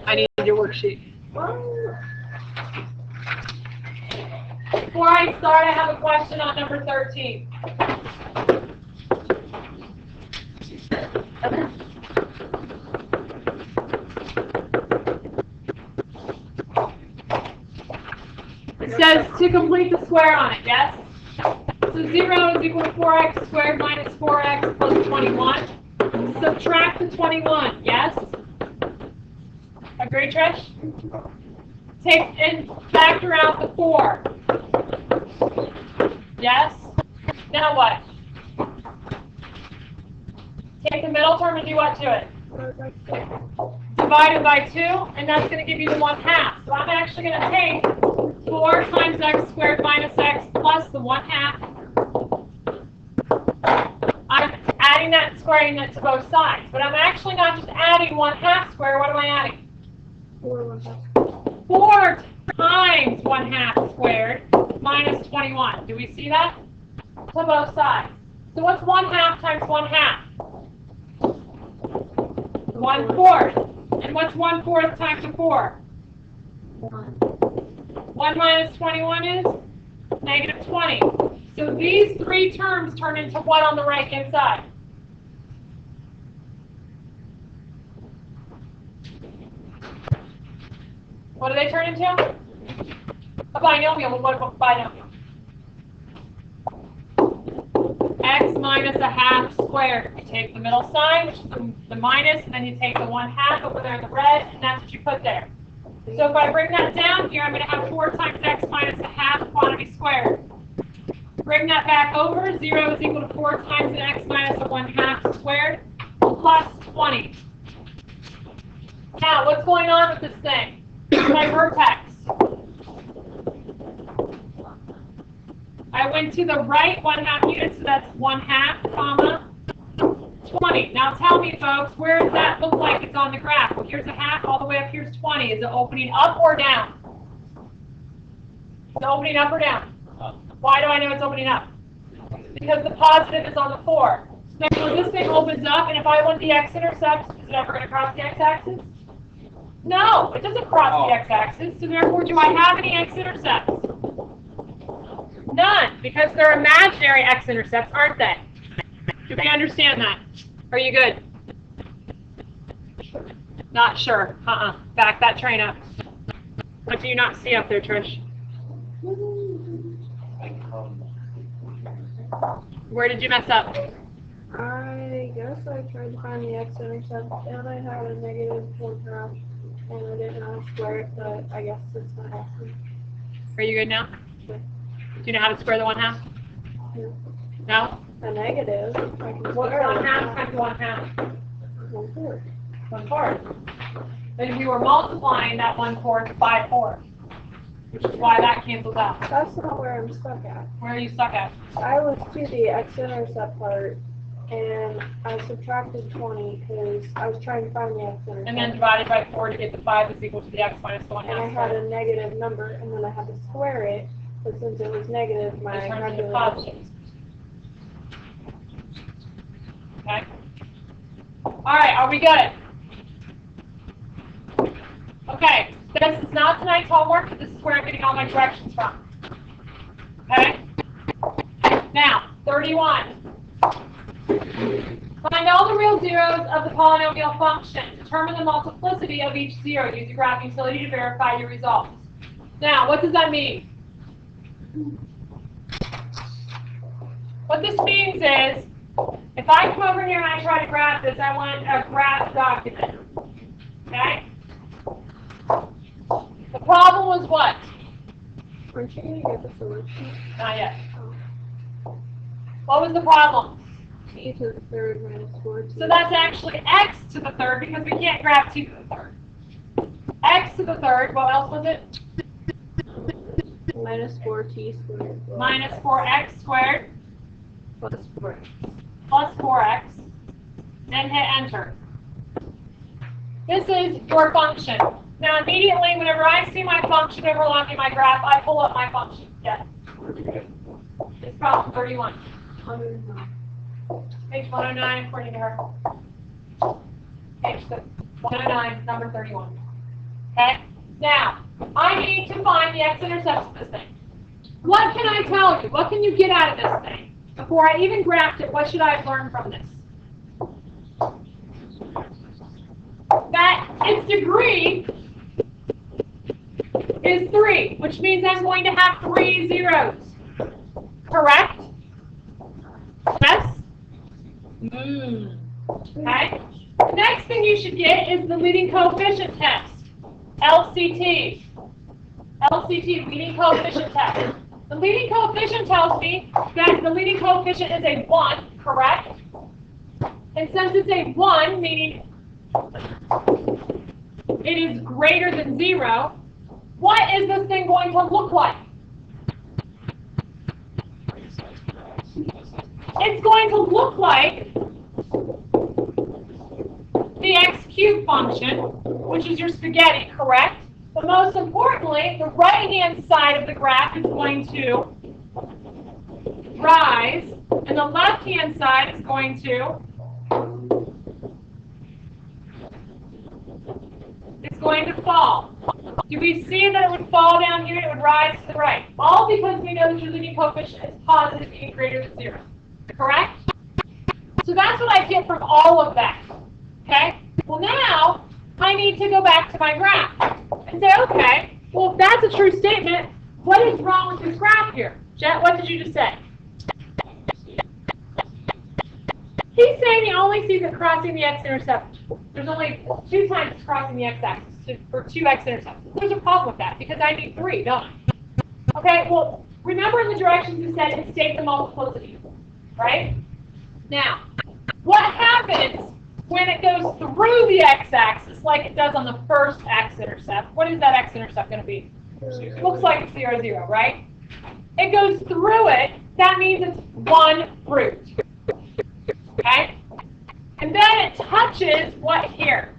I need your worksheet. Before I start, I have a question on number 13. It says to complete the square on it, yes? So 0 is equal to 4x squared minus 4x plus 21. Subtract the 21, yes? Agree, Trish? Take and factor out the 4. Yes? Now what? Take the middle term and do what to it? Divide it by 2, and that's going to give you the 1/2. So I'm actually going to take 4 times x squared minus x plus the 1/2. I'm adding that and squaring that to both sides. But I'm actually not just adding 1/2 squared. What am I adding? 4 times 1/2 squared minus 21. Do we see that? To both sides. So what's 1/2 times 1/2? 1/4. And what's 1/4 times a 4? 1 minus 21 is negative 20. So these three terms turn into what on the right-hand side? What do they turn into? A binomial. Well, what about binomial? X minus 1/2 squared. You take the middle sign, which is the minus, and then you take the 1/2 over there in the red, and that's what you put there. So if I bring that down here, I'm going to have 4 times x minus 1/2 quantity squared. Bring that back over. 0 is equal to 4 times an x minus a 1/2 squared plus 20. Now, what's going on with this thing? My vertex. I went to the right 1/2 units, so that's 1/2, comma, 20. Now tell me, folks, where does that look like it's on the graph? Well, here's a 1/2, all the way up here's 20. Is it opening up or down? Is it opening up or down? Why do I know it's opening up? Because the positive is on the 4. So when this thing opens up, and if I want the x-intercept, is it ever going to cross the x-axis? No, it doesn't cross the x-axis. So therefore, do I have any x-intercepts? None, because they're imaginary x-intercepts, aren't they? Do we understand that? Are you good? Not sure. Back that train up. What do you not see up there, Trish? Where did you mess up? I guess I tried to find the x-intercept, and I had a negative 1/2, and I didn't know how to square it, but I guess it's not happening. Are you good now? Yeah. Do you know how to square the 1/2? Yeah. No? A negative. I can What's square 1/2 times 1/2? 1/4. 1/4. Then we were multiplying that 1/4 by 4, which is why that cancels out. That's not where I'm stuck at. Where are you stuck at? I was to the x-intercept part, and I subtracted 20 because I was trying to find the x-intercept. And then divided by 4 to get the 5 is equal to the x minus the 1/2. And I had a negative number, and then I had to square it, but since it was negative, my It turns into calculator. positive. Okay? Alright, are we good? Okay, this is not tonight's homework, but this is where I'm getting all my directions from. Okay? Now, 31. Find all the real zeros of the polynomial function. Determine the multiplicity of each zero. Use the graph utility to verify your results. Now, what does that mean? What this means is, if I come over here and I try to graph this, I want a graph document. Okay? The problem was what? Aren't you going to get the solution? Not yet. What was the problem? E to the third minus 4t. So that's actually x to the third because we can't graph 2 to the third. X to the third, what else was it? Minus 4t squared. Minus 4x squared Plus 4. plus 4x. Then hit enter. This is your function. Now immediately, whenever I see my function overlapping my graph, I pull up my function. Yes. It's problem 31. 109. Page 109, according to her. Page 109, number 31. Okay? Now, I need to find the x-intercept of this thing. What can I tell you? What can you get out of this thing? Before I even graphed it, what should I have learned from this? That its degree is 3, which means I'm going to have 3 zeros. Correct? Yes? Okay? The next thing you should get is the leading coefficient test. LCT. LCT, leading coefficient test. The leading coefficient tells me that the leading coefficient is a 1, correct? And since it's a 1, meaning it is greater than 0, what is this thing going to look like? It's going to look like the x cubed function, which is your spaghetti, correct? But most importantly, the right-hand side of the graph is going to rise, and the left-hand side is going to fall. Do we see that it would fall down here and it would rise to the right? All because we know that your leading coefficient is positive and greater than 0. Correct? So that's what I get from all of that. Okay? Well, now I need to go back to my graph and say, okay, well, if that's a true statement, what is wrong with this graph here? Jet, what did you just say? He's saying he only sees it crossing the x-intercept. There's only 2 times it's crossing the x-axis for 2 x-intercepts. There's a problem with that because I need 3, don't I? Okay, well, remember in the directions we said to state the multiplicity, right? Now, what happens when it goes through the x-axis like it does on the first x-intercept? What is that x-intercept going to be? 0. Looks like it's 0, 0, right? It goes through it. That means it's 1 root. Okay? And then it touches what here?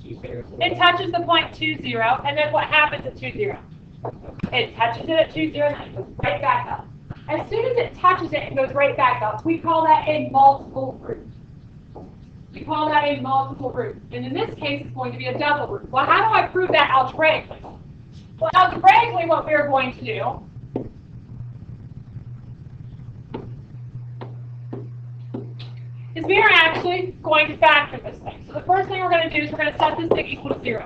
It touches the point 2, 0, and then what happens at 2, 0? It touches it at 2, 0, and then it goes right back up. As soon as it touches it and goes right back up, we call that a multiple root. We call that a multiple root. And in this case, it's going to be a double root. Well, how do I prove that algebraically? Well, algebraically, what we're going to do is we are actually going to factor this thing. So the first thing we're going to do is we're going to set this thing equal to 0.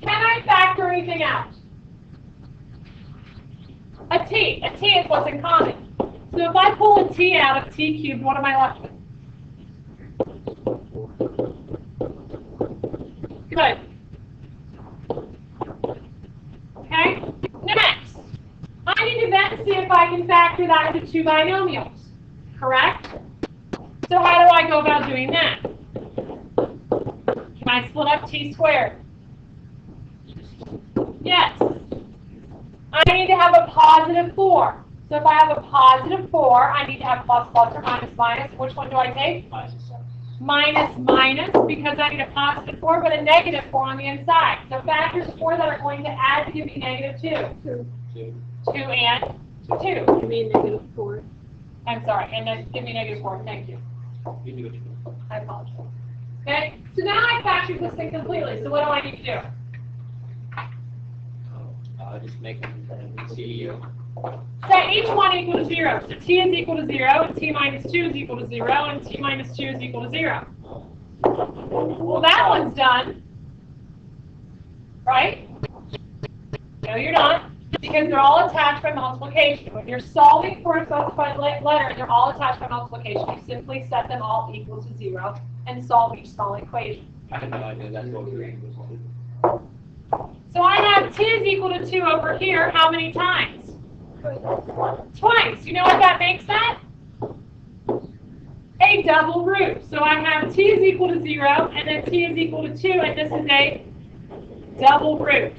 Can I factor anything out? A t. A t is what's in common. So if I pull a t out of t cubed, what am I left with? Good. Okay? Next, I need to then see if I can factor that into 2 binomials. Correct? So how do I go about doing that? Can I split up t squared? Yes. I need to have a positive 4. So if I have a positive 4, I need to have plus, plus, or minus, minus. Which one do I take? Minus, minus, because I need a positive 4, but a negative 4 on the inside. So factors 4 that are going to add to give me negative 2. 2 and 2. I mean negative 4. I'm sorry, and then give me negative 4. Thank you. I apologize. Okay, so now I factored this thing completely. So what do I need to do? Just make them see. Set each one equal to 0. So t is equal to 0, and t minus 2 is equal to 0, and t minus 2 is equal to 0. Well, that one's done. Right? No, you're not. Because they're all attached by multiplication. When you're solving for a specified letter, they're all attached by multiplication. You simply set them all equal to 0 and solve each small equation. I have no idea. That's what we're doing. So I have t is equal to 2 over here. How many times? Twice. You know what that makes that? A double root. So I have t is equal to 0, and then t is equal to 2, and this is a double root.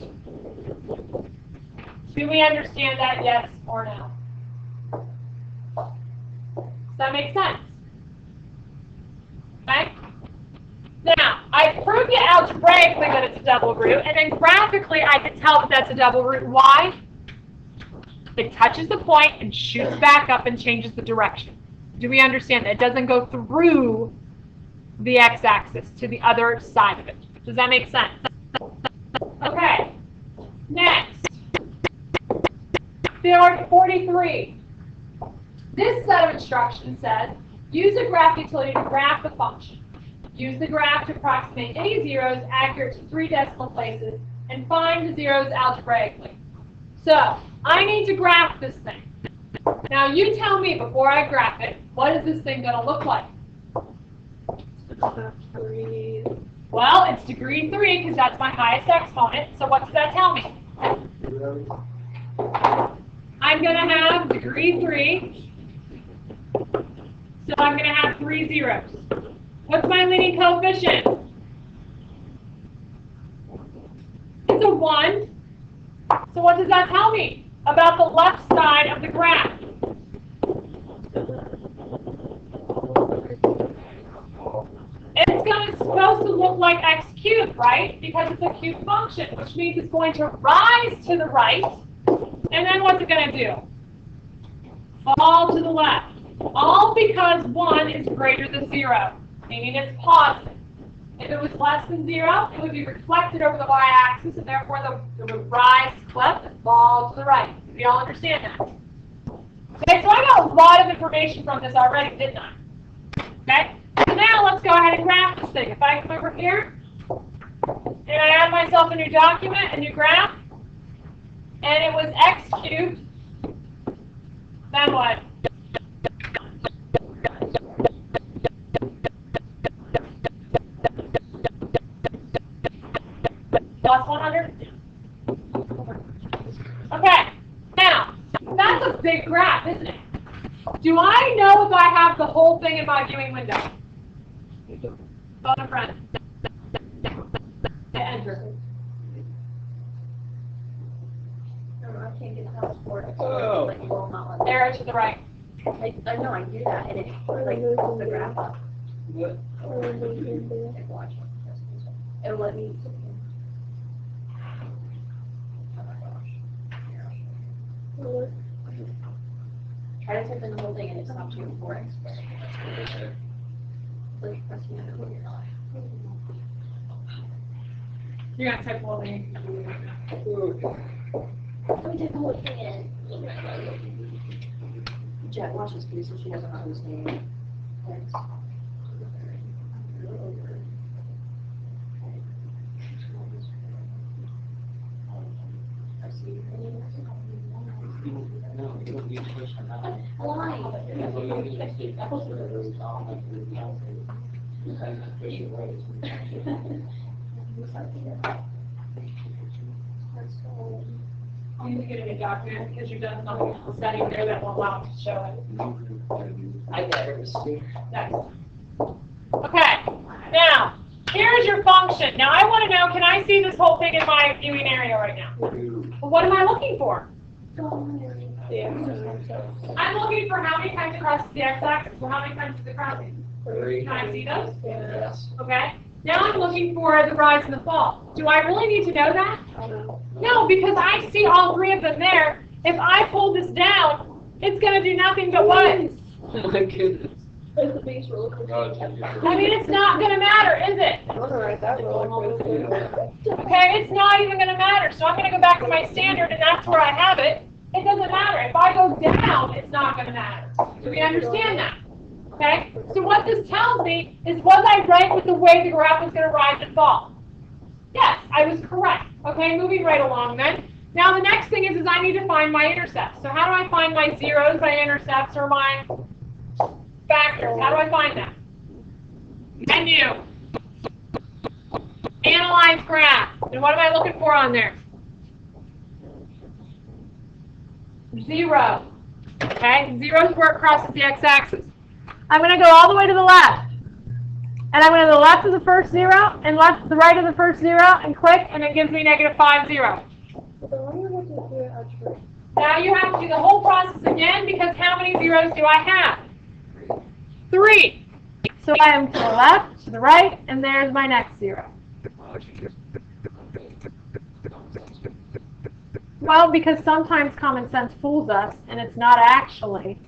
Do we understand that, yes or no? Does that make sense? Okay? Now, I proved it algebraically that it's a double root, and then graphically I can tell that that's a double root. Why? It touches the point and shoots back up and changes the direction. Do we understand that? It doesn't go through the x-axis to the other side of it. Does that make sense? Okay. Next. There 43. This set of instructions says, use a graph utility to graph the function. Use the graph to approximate any zeros accurate to 3 decimal places and find the zeros algebraically. So, I need to graph this thing. Now, you tell me before I graph it, what is this thing going to look like? Well, it's degree 3 because that's my highest exponent. So what does that tell me? I'm going to have degree 3. So I'm going to have 3 zeros. What's my leading coefficient? It's a 1. So what does that tell me about the left side of the graph? It's supposed to look like x cubed, right? Because it's a cubed function, which means it's going to rise to the right. And then what's it going to do? Fall to the left. All because 1 is greater than 0, meaning it's positive. If it was less than 0, it would be reflected over the y-axis, and therefore it would rise, clip, and fall to the right. Do you all understand that? Okay, so I got a lot of information from this already, didn't I? Okay, so now let's go ahead and graph this thing. If I come over here, and I add myself a new document, a new graph, and it was x cubed, then what? Plus 100? Okay, now, that's a big graph, isn't it? Do I know if I have the whole thing in my viewing window? Phone a friend. Hit enter. I can't get the house for it. Oh. Like, you will not let me. Arrow to the right. I know I do that, and it like pulls the graph up. What? Like, watch. It'll let me. Oh my gosh. Try to type in the whole thing and it stops you at 4x. Like pressing it over your eye. You're going to type all in. Let me type the whole thing in. Jet watches me, so she doesn't understand. Thanks. No, you don't use question now. Why? You need to get a new document because you've done some setting there that will allow it to show it. I got it. Next. Okay, now, here's your function. Now, I want to know, can I see this whole thing in my viewing area right now? Well, what am I looking for? I'm looking for how many times it crosses the x-axis, or how many times is it crossing? Can I see those? Yes. Okay. Now I'm looking for the rise and the fall. Do I really need to know that? No, because I see all 3 of them there. If I pull this down, it's going to do nothing but what? Oh my goodness. It's the base roller coaster. I mean, it's not going to matter, is it? I want to write that roller coaster. Okay, it's not even going to matter. So I'm going to go back to my standard, and that's where I have it. It doesn't matter. If I go down, it's not going to matter. Do we understand that? Okay? So what this tells me is, was I right with the way the graph was going to rise and fall? Yes, I was correct. Okay, moving right along then. Now the next thing is I need to find my intercepts. So how do I find my zeros, my intercepts, or my factors? How do I find that? Menu. Analyze graph. And what am I looking for on there? 0. Okay, 0 is where it crosses the x-axis. I'm going to go all the way to the left. And I'm going to the left of the first 0 and left the right of the first 0 and click, and it gives me -5, 0. Now you have to do the whole process again because how many zeros do I have? 3. So I am to the left, to the right, and there's my next 0. Well, because sometimes common sense fools us, and it's not actually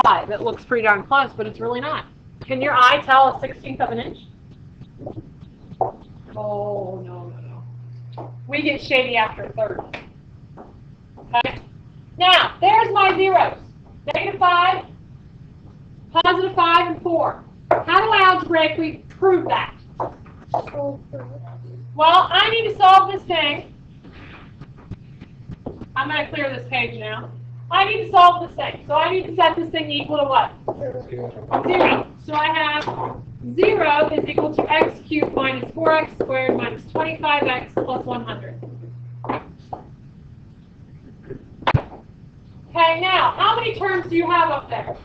5. It looks pretty darn close, but it's really not. Can your eye tell a 16th of an inch? Oh, no. We get shady after a third. Okay? Now, there's my zeros. -5, +5, and 4. How do I algebraically prove that? Well, I need to solve this thing. I'm going to clear this page now. I need to solve this thing. So I need to set this thing equal to what? 0. So I have 0 is equal to x cubed minus 4x squared minus 25x plus 100. Okay, now, how many terms do you have up there?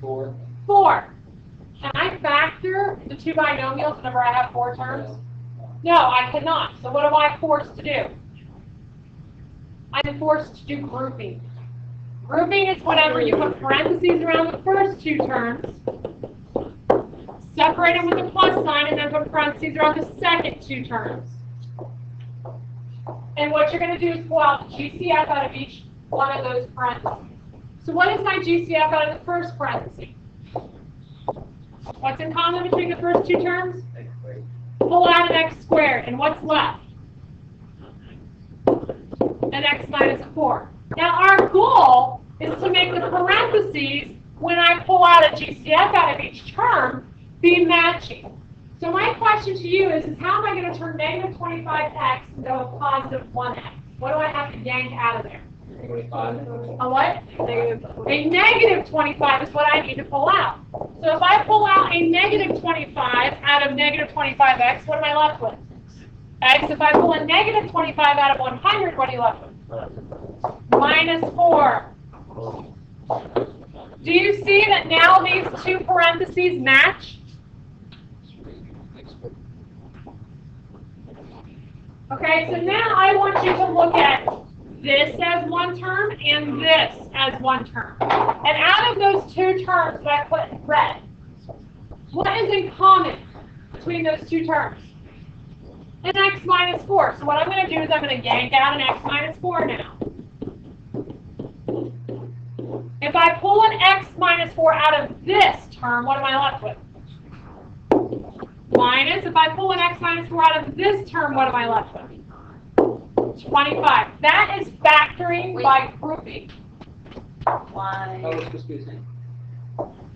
4. 4. Can I factor the two binomials whenever I have 4 terms? No, I cannot. So what am I forced to do? I'm forced to do grouping. Grouping is whenever you put parentheses around the first 2 terms, separate them with a plus sign, and then put parentheses around the second 2 terms. And what you're going to do is pull out the GCF out of each one of those parentheses. So what is my GCF out of the first parenthesis? What's in common between the first 2 terms? Pull out an x squared, and what's left? An x minus 4. Now our goal is to make the parentheses, when I pull out a GCF out of each term, be matching. So my question to you is how am I going to turn negative 25x into a positive 1x? What do I have to yank out of there? 25. A what? A negative 25 is what I need to pull out. So if I pull out a negative 25 out of negative 25x, what am I left with? X. If I pull a negative 25 out of 100, what are you left with? Minus 4. Do you see that now these 2 parentheses match? Okay, so now I want you to look at this as one term and this as one term. And out of those 2 terms that I put in red, what is in common between those 2 terms? An x minus 4. So what I'm going to do is I'm going to yank out an x minus 4 now. If I pull an x minus 4 out of this term, what am I left with? Minus, if I pull an x minus 4 out of this term, what am I left with? 25. That is factoring by grouping. Why? Oh, it's supposed to be the same.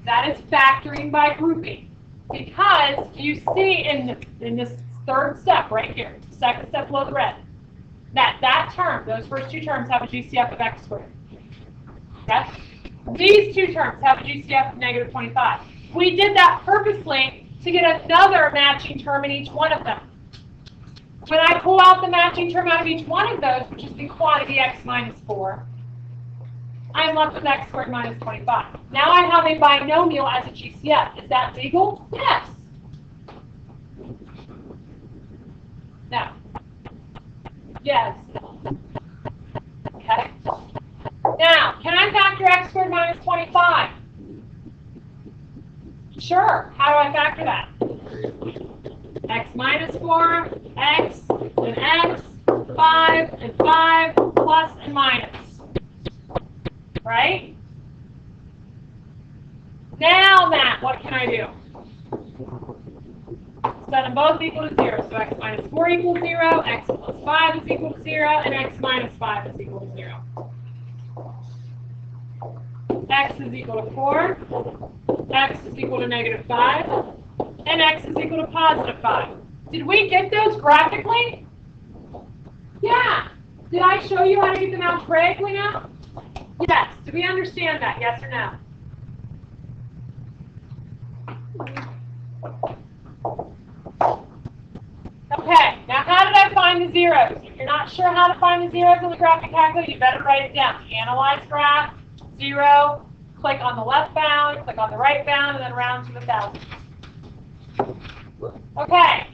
That is factoring by grouping. Because you see in this third step right here, second step below the red, that term, those first 2 terms have a GCF of x squared. Okay? These 2 terms have a GCF of negative 25. We did that purposely to get another matching term in each one of them. When I pull out the matching term out of each one of those, which is the quantity x minus 4, I'm left with x squared minus 25. Now I have a binomial as a GCF. Is that legal? Yes. No. Yes. Okay. Now, can I factor x squared minus 25? Sure. How do I factor that? X minus 4, x, and x, 5, and 5, plus and minus. Right? Now, Matt, what can I do? Set them both equal to 0. So x minus 4 equals 0, x plus 5 is equal to 0, and x minus 5 is equal to 0. X is equal to 4, x is equal to negative 5, and x is equal to positive 5. Did we get those graphically? Yeah. Did I show you how to get them algebraically now? Yes. Do we understand that? Yes or no? Okay. Now, how did I find the zeros? If you're not sure how to find the zeros in the graphic calculator, you better write it down. Analyze graph, 0, click on the left bound, click on the right bound, and then round to the thousands. Okay.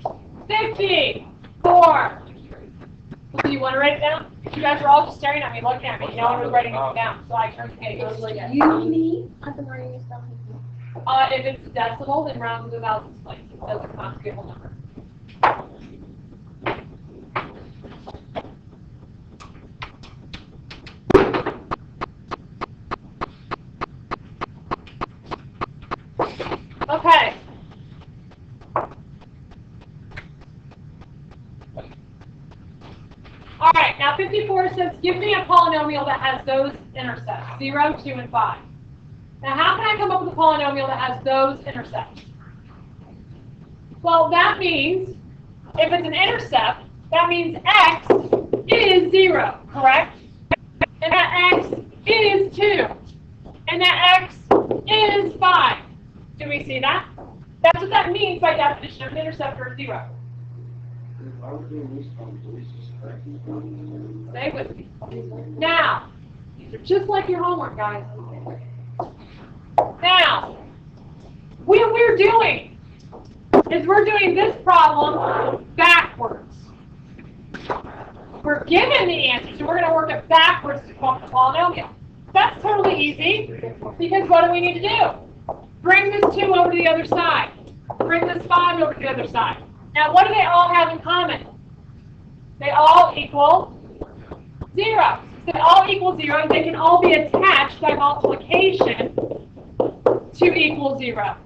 54. Do you want to write it down? You guys are all just staring at me, looking at me. No one was writing it down, so I turned to Katie. I was like, You, me? I've been writing this down. If it's decimal, then round to the thousands place. It doesn't have to be a whole number. Okay. All right, now 54 says, give me a polynomial that has those intercepts, 0, 2, and 5. Now, how can I come up with a polynomial that has those intercepts? Well, that means, if it's an intercept, that means x is 0, correct? And that x is 2. And that x is 5. Do we see that? That's what that means by definition of an intercept or 0. Stay with me. Now, these are just like your homework, guys. Now, what we're doing is we're doing this problem backwards. We're given the answer, so we're going to work it backwards to form the polynomial. That's totally easy, because what do we need to do? Bring this 2 over to the other side. Bring this 5 over to the other side. Now, what do they all have in common? They all equal 0. So they all equal 0, and they can all be attached by multiplication to equal 0.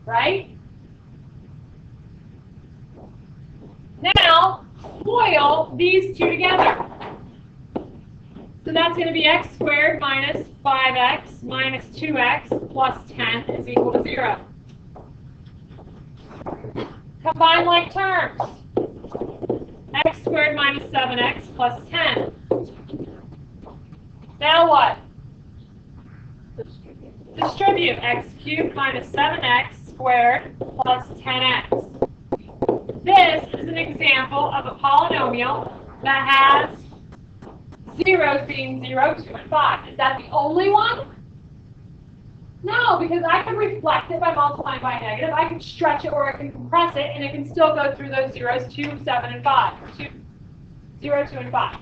Right? Now, FOIL these two together. So that's going to be x squared minus 5x minus 2x plus 10 is equal to 0. Combine like terms. X squared minus 7x plus 10. Now what? Distribute x cubed minus 7x squared plus 10x. This is an example of a polynomial that has zeros being 0, 2, and 5. Is that the only one? No, because I can reflect it by multiplying by a negative. I can stretch it or I can compress it, and it can still go through those zeros, 2, 7, and 5. 0, 2, and 5.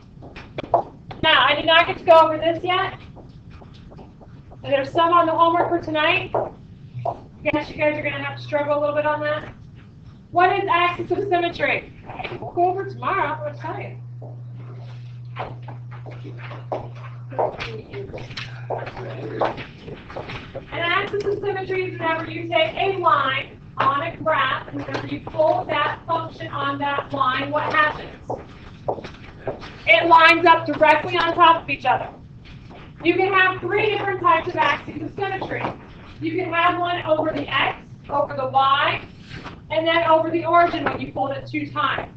Now, I did not get to go over this yet. There's some on the homework for tonight. Guess you guys are going to have to struggle a little bit on that. What is axis of symmetry? We'll go over tomorrow. I'll tell you. An axis of symmetry is whenever you take a line on a graph, and whenever you pull that function on that line, what happens? It lines up directly on top of each other. You can have 3 different types of axes of symmetry. You can have one over the x, over the y, and then over the origin when you pulled it 2 times.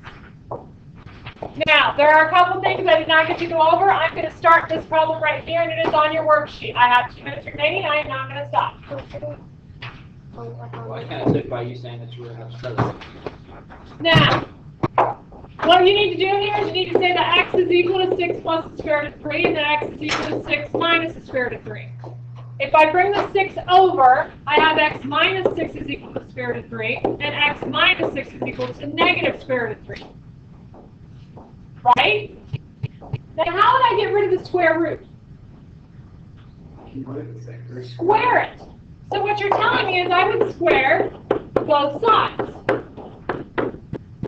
Now, there are a couple things I did not get to go over. I'm going to start this problem right here, and it is on your worksheet. I have 2 minutes remaining. I am not going to stop. Well, I kind of took by you saying that you were going to have to start. Now, what you need to do here is you need to say that x is equal to 6 plus the square root of 3, and that x is equal to 6 minus the square root of 3. If I bring the 6 over, I have x minus 6 is equal to the square root of 3, and x minus 6 is equal to negative square root of 3. Right? Now, how would I get rid of the square root? Square it. So what you're telling me is I would square both sides.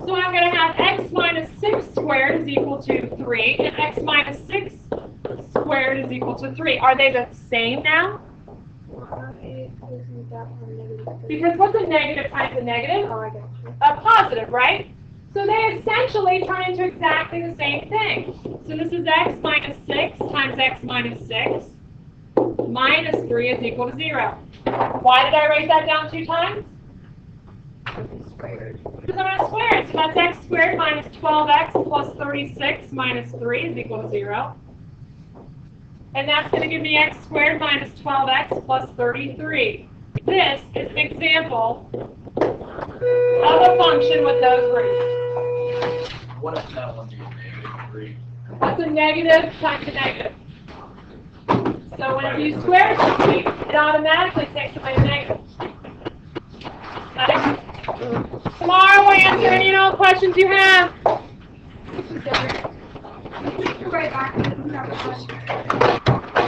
So I'm going to have x minus 6 squared is equal to 3, and x minus 6 squared is equal to 3. Are they the same now? Because what's a negative times a negative? Oh, I got you. A positive, right? So they essentially turn into exactly the same thing. So this is x minus 6 times x minus 6 minus 3 is equal to 0. Why did I write that down 2 times? Because I'm going to square it. So that's x squared minus 12x plus 36 minus 3 is equal to 0. And that's going to give me x squared minus 12x plus 33. This is an example of a function with those roots. What if that one's -3? That's a negative times a negative. So whenever you square something, it automatically takes away the negative. Okay? Tomorrow we'll answer any and all questions you have. Right back.